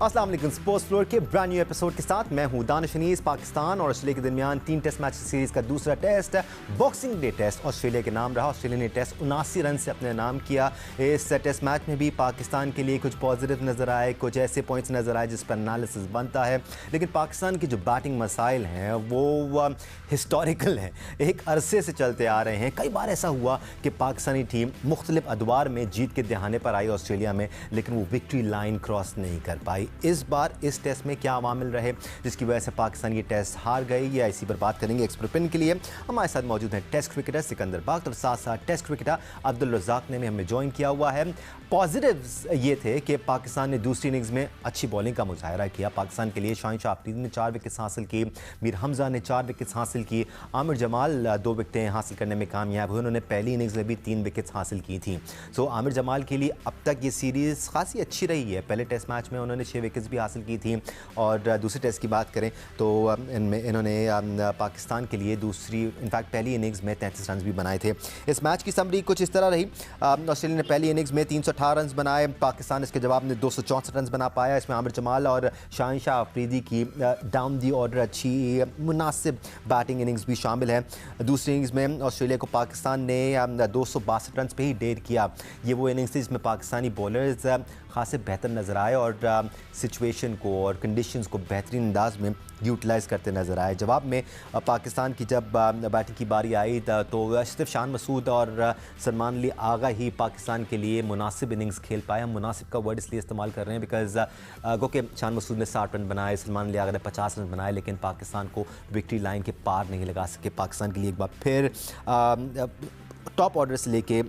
अस्सलाम वालेकुम। Sports floor के ब्रांड न्यू एपिसोड के साथ मैं हूं दानिश अनीस। पाकिस्तान और ऑस्ट्रेलिया के दरमियान 3 टेस्ट मैच सीरीज का दूसरा test, boxing day test Australia के नाम रहा। ऑस्ट्रेलिया ने टेस्ट 79 रन से अपने नाम किया। इस टेस्ट मैच में भी पाकिस्तान के लिए कुछ पॉजिटिव नज़र आए, कुछ ऐसे पॉइंट्स नज़र आए जिस पर एनालिसिस बनता है, लेकिन पाकिस्तान के जो बैटिंग मसाइल हैं वो हिस्टोरिकल हैं, एक अरसे से चलते आ रहे हैं। कई बार ऐसा हुआ कि पाकिस्तानी टीम मुख्तलिफ अदवार में जीत के दहाने पर आई ऑस्ट्रेलिया में, लेकिन वो विक्ट्री लाइन क्रॉस नहीं कर पाई। इस बार इस टेस्ट में क्या अवामिल रहे जिसकी वजह से पाकिस्तान ये टेस्ट हार गई, या इसी पर बात करेंगे। एक्सपर्ट ओपिनियन के लिए हमारे साथ मौजूद हैं टेस्ट क्रिकेटर सिकंदर बख्त और साथ साथ टेस्ट क्रिकेटर अब्दुल रज़ाक ने भी हमें ज्वाइन किया हुआ है। पॉजिटिव्स ये थे कि पाकिस्तान ने दूसरी इनिंग्स में अच्छी बॉलिंग का मुजाहरा किया। पाकिस्तान के लिए शाहिन शाह अफरीदी ने 4 विकेट्स हासिल की, मीर हमजा ने 4 विकेट्स हासिल की, आमिर जमाल 2 विकेटें हासिल करने में कामयाब हुए। उन्होंने पहली इनिंग्स में भी 3 विकेट्स हासिल की थी। सो आमिर जमाल के लिए अब तक ये सीरीज़ खासी अच्छी रही है। पहले टेस्ट मैच में उन्होंने 6 विकेट्स भी हासिल की थी, और दूसरे टेस्ट की बात करें तो इन्होंने पाकिस्तान के लिए इनफैक्ट पहली इनिंग्स में 33 रन भी बनाए थे। इस मैच की समरी कुछ इस तरह रही। ऑस्ट्रेलिया ने पहली इनिंग्स में 318 रन बनाए, पाकिस्तान इसके जवाब में 264 रन बना पाया। इसमें आमिर जमाल और शाहिन शाह अफरीदी की डाउन दी ऑर्डर अच्छी मुनासिब बैटिंग इनिंग्स भी शामिल है। दूसरी इनिंग्स में ऑस्ट्रेलिया को पाकिस्तान ने 262 रन पे ही डेट किया। ये वो इनिंग्स थी जिसमें पाकिस्तानी बॉलर्स खासे बेहतर नज़र आए और सिचुएशन को और कंडीशंस को बेहतरीन अंदाज में यूटिलाइज़ करते नज़र आए। जवाब में पाकिस्तान की जब बैटिंग की बारी आई तो सिर्फ शान मसूद और सलमान अली आगा ही पाकिस्तान के लिए मुनासिब इनिंग्स खेल पाए। हम मुनासिब का वर्ड इसलिए इस्तेमाल कर रहे हैं बिकॉज गो के शान मसूद ने 60 रन बनाए, सलमान अली आगा ने 50 रन बनाए, लेकिन पाकिस्तान को विक्ट्री लाइन के पार नहीं लगा सके। पाकिस्तान के लिए एक बार फिर टॉप ऑर्डर से लेके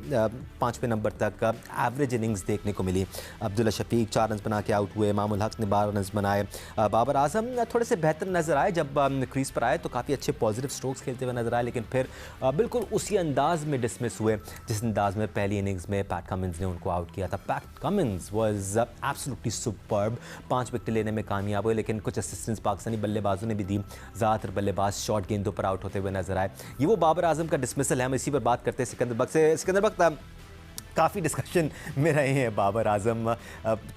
5वें नंबर तक एवरेज इनिंग्स देखने को मिली। अब्दुल्ला शफीक 4 रन बना के आउट हुए, मामूल हक ने 12 रन बनाए, बाबर आजम थोड़े से बेहतर नज़र आए। जब क्रीज पर आए तो काफ़ी अच्छे पॉजिटिव स्ट्रोक्स खेलते हुए नजर आए, लेकिन फिर बिल्कुल उसी अंदाज में डिसमिस हुए जिस अंदाज में पहली इनिंग्स में पैट कमिंस ने उनको आउट किया था। PAT Cummins was absolutely superb, 5 wicket लेने में कामयाब हुए, लेकिन कुछ असिस्टेंस पाकिस्तानी बल्लेबाजों ने भी दी। ज़्यादातर बल्लेबाज शॉर्ट गेंदों पर आउट होते हुए नजर आए। ये वो बाबर आजम का डिसमिसल है। हम इसी पर बात करते हैं सिकंदर बख्त से। सिकंदर बख्त, काफ़ी डिस्कशन में रहे हैं बाबर आजम।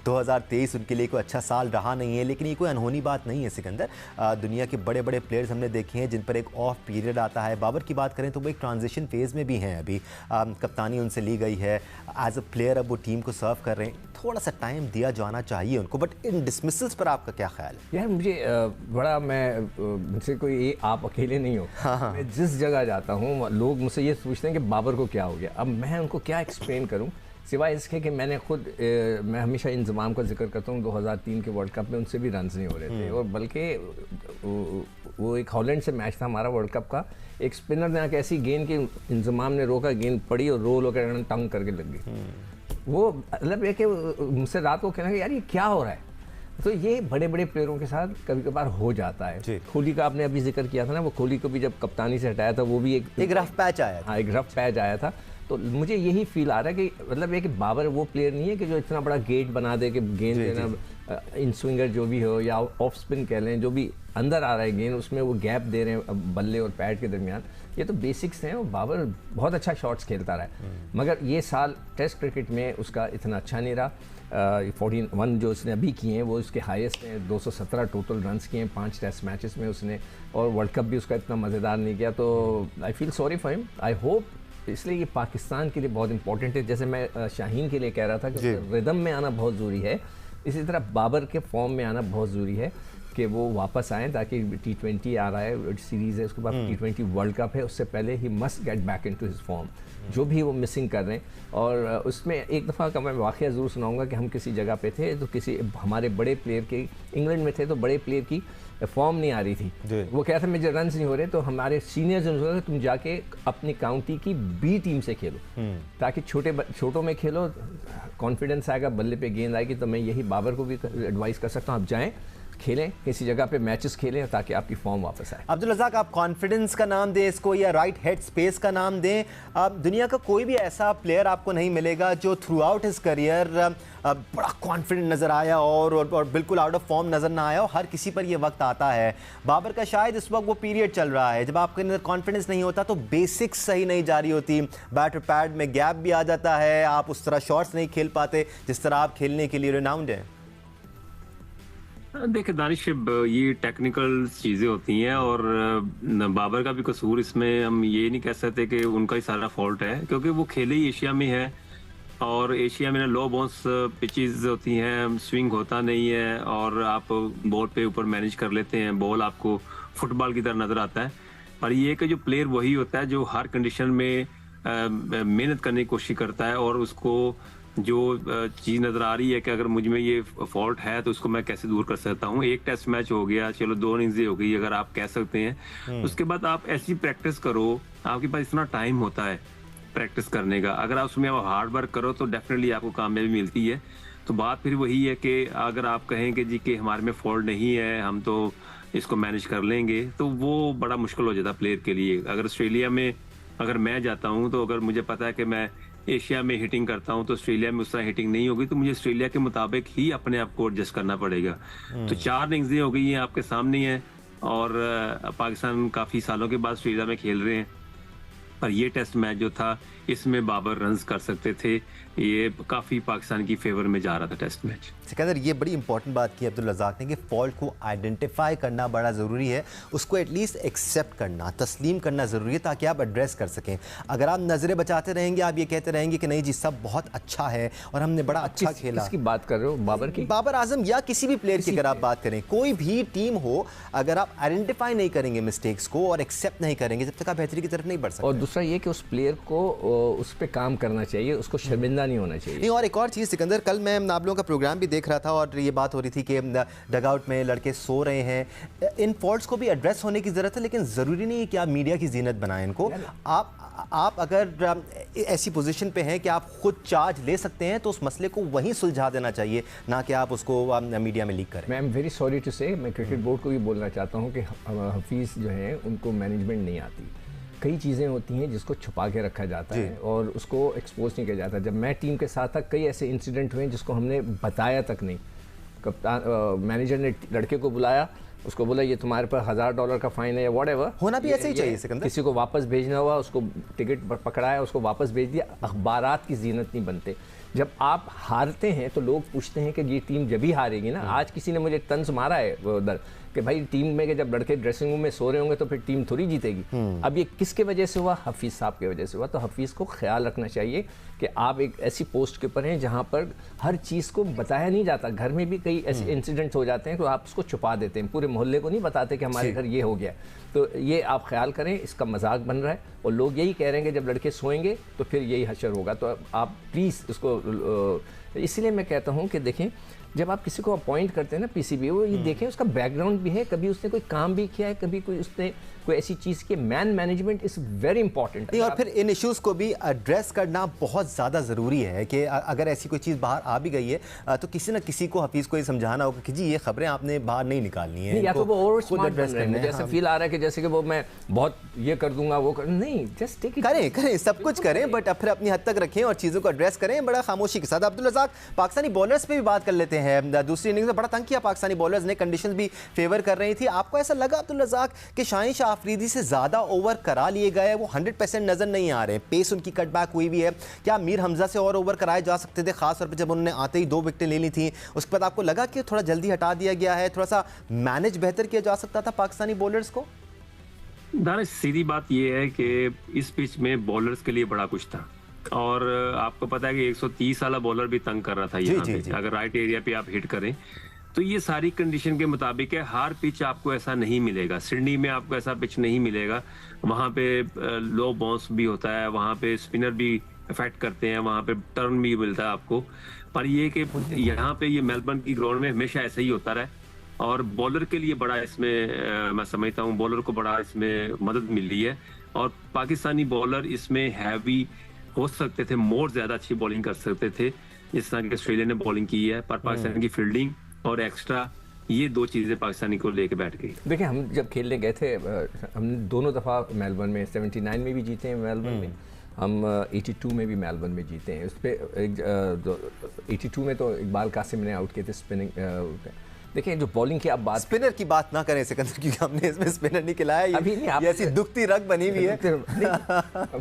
2023 उनके लिए कोई अच्छा साल रहा नहीं है, लेकिन ये कोई अनहोनी बात नहीं है सिकंदर। दुनिया के बड़े बड़े प्लेयर्स हमने देखे हैं जिन पर एक ऑफ पीरियड आता है। बाबर की बात करें तो वो एक ट्रांजिशन फेज़ में भी हैं अभी। कप्तानी उनसे ली गई है, एज अ प्लेयर अब वो टीम को सर्व कर रहे हैं। थोड़ा सा टाइम दिया जाना चाहिए उनको, बट इन डिसमिसल्स पर आपका क्या ख्याल है? यार मुझे मुझसे कोई ये आप अकेले नहीं हो। हाँ। मैं जिस जगह जाता हूँ लोग मुझसे ये पूछते हैं कि बाबर को क्या हो गया। अब मैं उनको क्या एक्सप्लेन करूँ सिवाय इसके कि मैंने खुद मैं हमेशा इंतज़ाम का जिक्र करता हूँ। 2003 के वर्ल्ड कप में उनसे भी रन्स नहीं हो रहे थे, और बल्कि वो एक हॉलैंड से मैच था हमारा वर्ल्ड कप का। एक स्पिनर ने आके ऐसी गेंद की इंतज़ाम ने रोका, गेंद पड़ी और रोल होकर टंग करके लग गई। वो मतलब है कि मुझसे रात को कहना कि यार ये क्या हो रहा है। तो ये बड़े बड़े प्लेयरों के साथ कभी कभार हो जाता है। कोहली का आपने अभी जिक्र किया था ना, वो कोहली को भी जब कप्तानी से हटाया था वो भी एक रफ पैच आया था। हाँ, एक रफ पैच आया था। तो मुझे यही फील आ रहा है कि मतलब एक बाबर वो प्लेयर नहीं है कि जो इतना बड़ा गेट बना दे कि गेंद देना इन स्विंगर जो भी हो या ऑफ स्पिन कह लें, जो भी अंदर आ रहा है गेंद उसमें वो गैप दे रहे हैं बल्ले और पैड के दरमियान। ये तो बेसिक्स हैं, और बाबर बहुत अच्छा शॉट्स खेलता रहा है, मगर ये साल टेस्ट क्रिकेट में उसका इतना अच्छा नहीं रहा। 41 जो उसने अभी किए हैं वो उसके हाईएस्ट हैं। 217 टोटल रन्स किए हैं 5 टेस्ट मैचेस में उसने, और वर्ल्ड कप भी उसका इतना मज़ेदार नहीं किया। तो I feel sorry for him. I hope, इसलिए ये पाकिस्तान के लिए बहुत इंपॉर्टेंट है। जैसे मैं शाहीन के लिए कह रहा था कि रिदम में आना बहुत ज़रूरी है, इसी तरह बाबर के फॉर्म में आना बहुत ज़रूरी है कि वो वापस आएँ, ताकि T20 आ रहा है, सीरीज़ है, उसके बाद T20 वर्ल्ड कप है, उससे पहले he must get back into his form, जो भी वो मिसिंग कर रहे हैं। और उसमें एक दफ़ा का मैं वाक़या ज़रूर सुनाऊंगा कि हम किसी जगह पे थे तो किसी हमारे बड़े प्लेयर के, इंग्लैंड में थे, तो बड़े प्लेयर की फॉर्म नहीं आ रही थी। वो कहता था मुझे रन्स नहीं हो रहे, तो हमारे सीनियर्स ने बोला तुम जाके अपनी काउंटी की बी टीम से खेलो, ताकि छोटों में खेलो, कॉन्फिडेंस आएगा, बल्ले पे गेंद आएगी। तो मैं यही बाबर को भी एडवाइस कर सकता हूँ, आप जाएँ खेलें, किसी जगह पे मैचेस खेलें, ताकि आपकी फॉर्म वापस आए। अब्दुल रज़ाक, आप कॉन्फिडेंस का नाम दें इसको या राइट हेड स्पेस का नाम दें, दुनिया का कोई भी ऐसा प्लेयर आपको नहीं मिलेगा जो थ्रू आउट हिज करियर बड़ा कॉन्फिडेंट नज़र आया और बिल्कुल आउट ऑफ फॉर्म नज़र ना आया। और हर किसी पर ये वक्त आता है। बाबर का शायद इस वक्त वो पीरियड चल रहा है जब आपके अंदर कॉन्फिडेंस नहीं होता तो बेसिक्स सही नहीं जारी होती, बैट और पैड में गैप भी आ जाता है, आप उस तरह शॉट्स नहीं खेल पाते जिस तरह आप खेलने के लिए रिनाउंड हैं। देखिए दानिश, ये टेक्निकल चीजें होती हैं और बाबर का भी कसूर इसमें हम ये नहीं कह सकते कि उनका ही सारा फॉल्ट है, क्योंकि वो खेले ही एशिया में है और एशिया में लो बाउंस पिचेस होती हैं, स्विंग होता नहीं है और आप बॉल पे ऊपर मैनेज कर लेते हैं, बॉल आपको फुटबॉल की तरह नजर आता है। पर ये कि जो प्लेयर वही होता है जो हर कंडीशन में मेहनत करने की कोशिश करता है और उसको जो चीज नजर आ रही है कि अगर मुझ में ये फॉल्ट है तो उसको मैं कैसे दूर कर सकता हूँ। एक टेस्ट मैच हो गया, चलो 2 इनिंग्स हो गई अगर आप कह सकते हैं, उसके बाद आप ऐसी प्रैक्टिस करो, आपके पास इतना टाइम होता है प्रैक्टिस करने का, अगर आप उसमें हार्ड वर्क करो तो डेफिनेटली आपको कामयाबी मिलती है। तो बात फिर वही है कि अगर आप कहें कि जी कि हमारे में फॉल्ट नहीं है, हम तो इसको मैनेज कर लेंगे, तो वो बड़ा मुश्किल हो जाता प्लेयर के लिए। अगर ऑस्ट्रेलिया में अगर मैं जाता हूँ तो अगर मुझे पता है कि मैं एशिया में हिटिंग करता हूँ तो ऑस्ट्रेलिया में उस तरह हिटिंग नहीं होगी, तो मुझे ऑस्ट्रेलिया के मुताबिक ही अपने आप को एडजस्ट करना पड़ेगा। तो 4 इनिंग्स हो गई हैं आपके सामने है और पाकिस्तान काफी सालों के बाद ऑस्ट्रेलिया में खेल रहे हैं, पर ये टेस्ट मैच जो था इसमें बाबर रन्स कर सकते थे, ये काफ़ी पाकिस्तान की फेवर में जा रहा था टेस्ट मैच। सिकंदर, ये बड़ी इंपॉर्टेंट बात की अब्दुल रज़ाक ने कि फॉल्ट को आइडेंटिफाई करना बड़ा ज़रूरी है, उसको एटलीस्ट एक्सेप्ट करना, तस्लीम करना ज़रूरी है ताकि आप एड्रेस कर सकें। अगर आप नज़रें बचाते रहेंगे, आप ये कहते रहेंगे कि नहीं जी सब बहुत अच्छा है और हमने बड़ा अच्छा खेला। किसकी बात कर रहे हो, बाबर की? बाबर आजम या किसी भी प्लेयर की अगर आप बात करें, कोई भी टीम हो, अगर आप आइडेंटिफाई नहीं करेंगे मिस्टेक्स को और एक्सेप्ट नहीं करेंगे, जब तक आप बेहतरी की तरफ नहीं बढ़ सकते। और दूसरा ये कि उस प्लेयर को उस पर काम करना चाहिए, उसको शर्मिंदा नहीं होना चाहिए। नहीं, और एक और चीज़ सिकंदर, कल मैं आप लोगों का प्रोग्राम भी देख रहा था और ये बात हो रही थी कि डगआउट में लड़के सो रहे हैं, इन फॉल्ट्स को भी एड्रेस होने की ज़रूरत है, लेकिन ज़रूरी नहीं है कि आप मीडिया की जीनत बनाएं इनको। आप अगर ऐसी पोजीशन पे हैं कि आप खुद चार्ज ले सकते हैं तो उस मसले को वहीं सुलझा देना चाहिए, ना कि आप उसको मीडिया में लीक करें। मैं एम वेरी सॉरी टू से, मैं क्रिकेट बोर्ड को भी बोलना चाहता हूँ कि हफीज़ जो है उनको मैनेजमेंट नहीं आती। कई चीज़ें होती हैं जिसको छुपा के रखा जाता है और उसको एक्सपोज नहीं किया जाता। जब मैं टीम के साथ था, कई ऐसे इंसिडेंट हुए जिसको हमने बताया तक नहीं। कप्तान मैनेजर ने लड़के को बुलाया, उसको बोला ये तुम्हारे पर $1000 का फाइन है या व्हाटएवर, होना भी ऐसे ही चाहिए सिकंदर। किसी को वापस भेजना हुआ, उसको टिकट पकड़ाया, उसको वापस भेज दिया। अखबारात की जीनत नहीं बनते। जब आप हारते हैं तो लोग पूछते हैं कि ये टीम जब ही हारेगी ना। आज किसी ने मुझे तंज मारा है उधर कि भाई टीम में के जब लड़के ड्रेसिंग रूम में सो रहे होंगे तो फिर टीम थोड़ी जीतेगी। अब ये किसके वजह से हुआ? हफीज़ साहब की वजह से हुआ। तो हफीज़ को ख्याल रखना चाहिए कि आप एक ऐसी पोस्ट के ऊपर हैं जहाँ पर हर चीज़ को बताया नहीं जाता। घर में भी कई ऐसे इंसिडेंट्स हो जाते हैं तो आप उसको छुपा देते हैं, पूरे मोहल्ले को नहीं बताते कि हमारे घर ये हो गया। तो ये आप ख्याल करें, इसका मजाक बन रहा है और लोग यही कह रहे हैं कि जब लड़के सोएंगे तो फिर यही हशर होगा। तो आप प्लीज़ इसको, इसलिए मैं कहता हूँ कि देखें, जब आप किसी को अपॉइंट करते हैं ना पीसीबी, वो ये देखें उसका बैकग्राउंड भी है, कभी उसने कोई काम भी किया है, कभी कोई उसने कोई ऐसी चीज़ की। Man management is very important. नहीं, और फिर इन इश्यूज़ को भी एड्रेस करना बहुत ज़्यादा ज़रूरी है कि अगर ऐसी कोई चीज़ बाहर आ भी गई है तो किसी न किसी को हफीज़ को ये समझाना होगा कि जी ये खबरें आपने बाहर नहीं निकालनी है। या तो वो और स्मार्ट बन रहे हैं, जैसे फील आ रहा है कि जैसे कि वो मैं बहुत ये कर दूंगा वो कर, नहीं, जस्ट टेक इट। करें सब कुछ करें, बट फिर अपनी हद तक रखें और चीज़ों को एड्रेस करें बड़ा खामोशी के साथ। अब्दुल रज़ाक, पाकिस्तानी बॉलर्स पे भी बात कर लेते हैं। दूसरी इनिंग्स में बड़ा तंग किया पाकिस्तानी बॉलर्स ने, कंडीशंस भी फेवर कर रही थी। आपको ऐसा लगा अब्दुल रज़ाक कि शाहीन शाह अफरीदी से ज़्यादा ओवर करा लिए गए, वो 100% नजर नहीं आ रहे, पेस उनकी कटबैक हुई भी है? क्या मीर हमजा से और ओवर कराए जा सकते थे, खासतौर पर जब उन्होंने आते ही 2 विकेटें ले ली थी? उसके बाद आपको लगा कि थोड़ा जल्दी हटा दिया गया है, थोड़ा सा मैनेज बेहतर किया जा सकता था पाकिस्तानी बॉलर्स को? दानिश, सीधी बात यह है कि इस पिच में बॉलर्स के लिए बड़ा कुछ था और आपको पता है कि 130 वाला बॉलर भी तंग कर रहा था यहाँ पे। अगर राइट एरिया पे आप हिट करें तो ये सारी कंडीशन के मुताबिक है। हर पिच आपको ऐसा नहीं मिलेगा, सिडनी में आपको ऐसा पिच नहीं मिलेगा। वहाँ पे लो बाउंस भी होता है, वहाँ पे स्पिनर भी इफेक्ट करते हैं, वहाँ पे टर्न भी मिलता है आपको। पर ये कि यहाँ पे ये मेलबर्न की ग्राउंड में हमेशा ऐसा ही होता रहा और बॉलर के लिए बड़ा इसमें मैं समझता हूँ बॉलर को बड़ा इसमें मदद मिली है और पाकिस्तानी बॉलर इसमें हैवी हो सकते थे, मोर ज्यादा अच्छी बॉलिंग कर सकते थे जिस तरह की ऑस्ट्रेलिया ने बॉलिंग की है। पर पाकिस्तान की फील्डिंग और एक्स्ट्रा, ये 2 चीजें पाकिस्तानी को लेके बैठ गई। देखिए, हम जब खेलने गए थे, हमने दोनों दफ़ा मेलबर्न में 79 में भी जीते हैं, मेलबर्न में हम 82 में भी मेलबर्न में जीते हैं। उस पर 82 में तो इकबाल कासिम ने आउट किए थे स्पिनिंग, देखिए जो बॉलिंग की आप बात, स्पिनर की बात ना करें सिकंदर, क्योंकि हमने इसमें स्पिनर नहीं खिलाया। अभी नहीं, ये ऐसी दुखती रग बनी हुई है।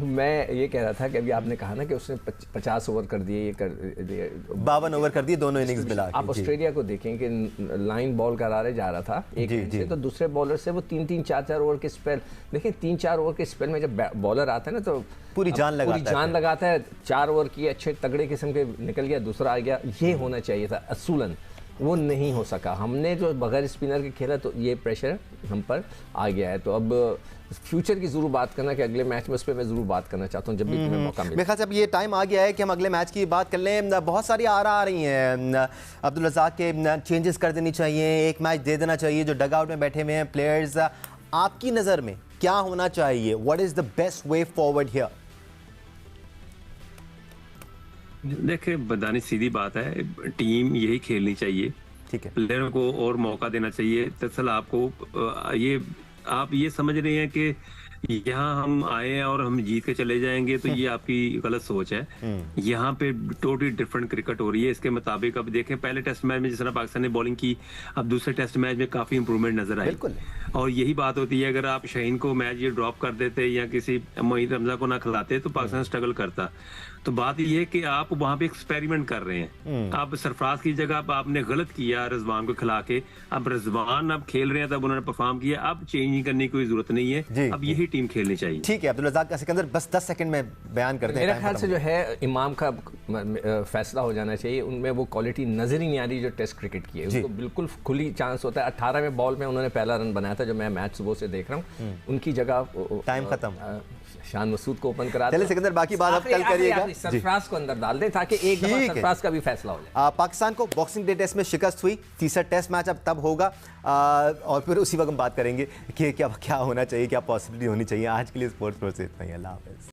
मैं ये कह रहा था कि अभी आपने कहा ना कि उसने 50 ओवर कर दिए, ये कर दिए, 52 ओवर कर दिए दोनों इनिंग्स मिला के। आप ऑस्ट्रेलिया को देखें कि लाइन बॉल करारे जा रहा था एक एंड से, तो दूसरे बॉलर से वो 3-3 4-4 ओवर के स्पेल, देखिए 3-4 ओवर के स्पेल में जब बॉलर आता है ना तो पूरी जान लगाता है। 4 ओवर किए, अच्छे तगड़े किस्म के, निकल गया, दूसरा आ गया। ये होना चाहिए था असूलन, वो नहीं हो सका। हमने जो बगैर स्पिनर के खेला तो ये प्रेशर हम पर आ गया है। तो अब फ्यूचर की जरूर बात करना कि अगले मैच में उस पर मैं जरूर बात करना चाहता हूँ जब भी तुम्हें मौका मिले। मेरे ख्याल से अब ये टाइम आ गया है कि हम अगले मैच की बात कर लें। बहुत सारी आ रही हैं अब्दुल रज़ाक के, चेंजेस कर देनी चाहिए, एक मैच दे देना चाहिए जो डग आउट में बैठे हुए हैं प्लेयर्स। आपकी नज़र में क्या होना चाहिए? What is the best way forward here? देखिए बदानी सीधी बात है, टीम यही खेलनी चाहिए, ठीक है, प्लेयरों को और मौका देना चाहिए। दरअसल आपको आप ये समझ रहे हैं कि यहाँ हम आए हैं और हम जीत के चले जाएंगे, तो ये आपकी गलत सोच है। यहाँ पे टोटली डिफरेंट क्रिकेट हो रही है। इसके मुताबिक अब देखें, पहले टेस्ट मैच में जिस तरह पाकिस्तान ने बॉलिंग की, अब दूसरे टेस्ट मैच में काफी इंप्रूवमेंट नजर आई। और यही बात होती है, अगर आप शाहीन को मैच ये ड्रॉप कर देते या किसी मोईन रमजा को ना खिलाते तो पाकिस्तान स्ट्रगल करता। तो बात ये है कि आप वहां पे एक्सपेरिमेंट कर रहे हैं। आप सरफराज की जगह पर आपने गलत किया रिजवान को खिला के, अब रिजवान अब खेल रहे हैं, तब उन्होंने परफॉर्म किया, अब चेंज करने की कोई जरूरत नहीं है, अब यही टीम खेलनी चाहिए। ठीक है, अब्दुल रज़ाक का सिकंदर बस 10 सेकंड में बयान करते हैं। मेरे ख्याल से जो है इमाम का फैसला हो जाना चाहिए। उनमें वो क्वालिटी नजर ही नहीं आ रही जो टेस्ट क्रिकेट की है। उनको बिल्कुल खुली चांस होता है। 18वें बॉल में उन्होंने पहला रन बनाया था, जो मैं मैच सुबह से देख रहा हूँ। उनकी जगह टाइम खत्म, शान मसूद को ओपन करा। चलिए सिकंदर, बाकी बात आप कल करिएगा। सरफराज को अंदर डाल दें ताकि एक दफा सरफराज का भी फैसला हो जाए। पाकिस्तान को बॉक्सिंग डे टेस्ट में शिकस्त हुई, तीसरा टेस्ट मैच अब तब होगा और फिर उसी वक्त हम बात करेंगे कि क्या होना चाहिए, क्या पॉसिबिलिटी होनी चाहिए। आज के लिए स्पोर्ट्स प्रो से इतना ही। अल्लाह हाफ़िज़।